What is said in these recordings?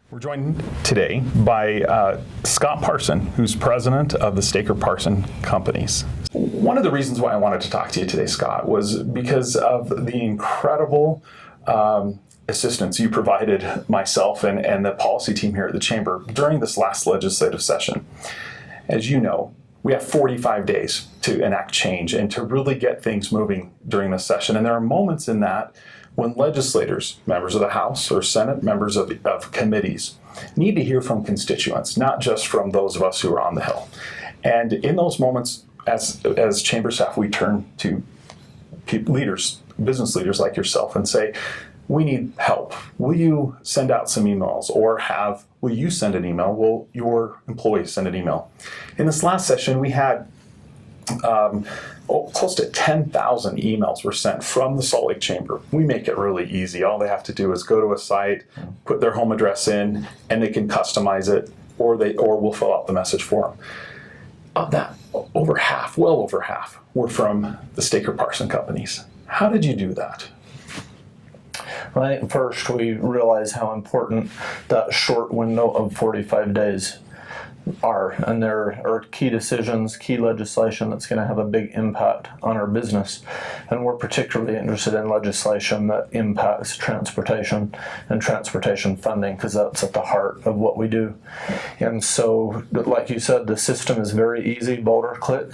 We're joined today by Scott Parson, who's president of the Staker Parson Companies. One of the reasons why I wanted to talk to you today, Scott, was because of the incredible assistance you provided myself and the policy team here at the Chamber during this last legislative session. As you know, we have 45 days to enact change and to really get things moving during this session. And there are moments in that when legislators, members of the House or Senate, members of committees, need to hear from constituents, not just from those of us who are on the Hill. And in those moments, as Chamber staff, we turn to leaders, business leaders like yourself, and say, we need help. Will you send out some emails, or will you send an email? Will your employees send an email? In this last session, we had close to 10,000 emails were sent from the Salt Lake Chamber. We make it really easy. All they have to do is go to a site, put their home address in, and they can customize it, or we'll fill out the message for them. Of that, well over half, were from the Staker Parson Companies. How did you do that? Well, I think first we realize how important that short window of 45 days are, and there are key decisions, key legislation that's going to have a big impact on our business. And we're particularly interested in legislation that impacts transportation and transportation funding, because that's at the heart of what we do. And so, like you said, the system is very easy, boulder click,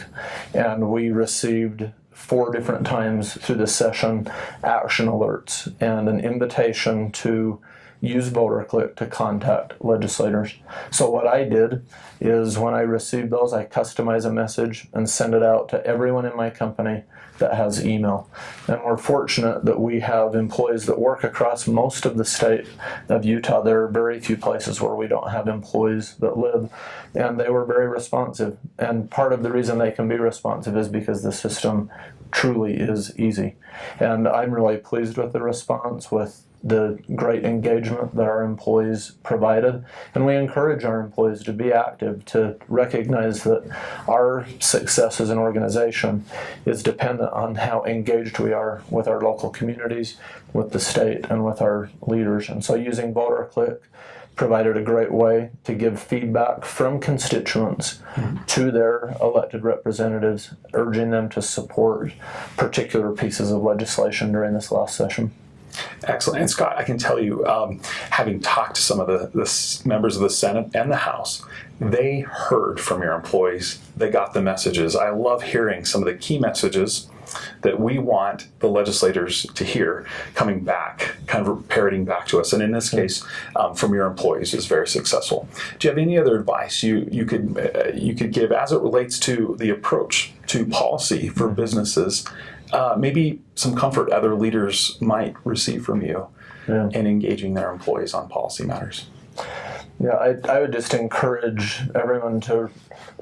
and we received 4 different times through the session action alerts and an invitation to use VoterClick to contact legislators. So what I did is when I received those, I customize a message and send it out to everyone in my company that has email. And we're fortunate that we have employees that work across most of the state of Utah. There are very few places where we don't have employees that live, and they were very responsive. And part of the reason they can be responsive is because the system truly is easy. And I'm really pleased with the response, with the great engagement that our employees provided. And we encourage our employees to be active, to recognize that our success as an organization is dependent on how engaged we are with our local communities, with the state, and with our leaders. And so using VoterClick provided a great way to give feedback from constituents to their elected representatives, urging them to support particular pieces of legislation during this last session. Excellent. And Scott, I can tell you, having talked to some of the members of the Senate and the House, they heard from your employees. They got the messages. I love hearing some of the key messages that we want the legislators to hear coming back, kind of parroting back to us. And in this case, from your employees is very successful. Do you have any other advice you could give as it relates to the approach to policy for businesses? Maybe some comfort other leaders might receive from you in engaging their employees on policy matters. Yeah, I would just encourage everyone to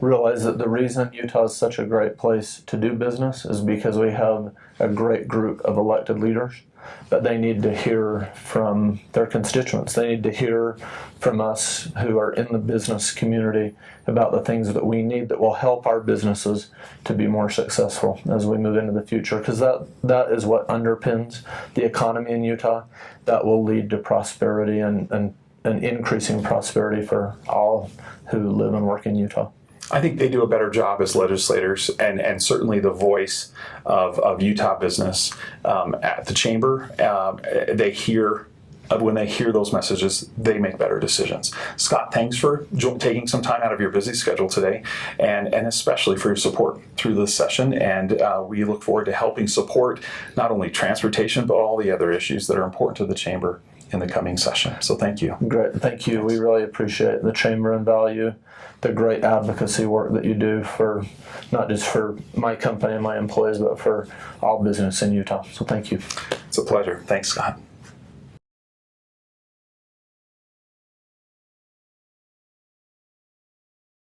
realize that the reason Utah is such a great place to do business is because we have a great group of elected leaders, but they need to hear from their constituents. They need to hear from us who are in the business community about the things that we need that will help our businesses to be more successful as we move into the future, because that is what underpins the economy in Utah. That will lead to prosperity and increasing prosperity for all who live and work in Utah. I think they do a better job as legislators, and certainly the voice of Utah business at the Chamber. When they hear those messages, they make better decisions. Scott, thanks for taking some time out of your busy schedule today, and especially for your support through this session. And we look forward to helping support not only transportation, but all the other issues that are important to the Chamber in the coming session. So thank you. Great. Thank you. We really appreciate the Chamber and value the great advocacy work that you do for not just for my company and my employees, but for all business in Utah. So thank you. It's a pleasure. Thanks, Scott.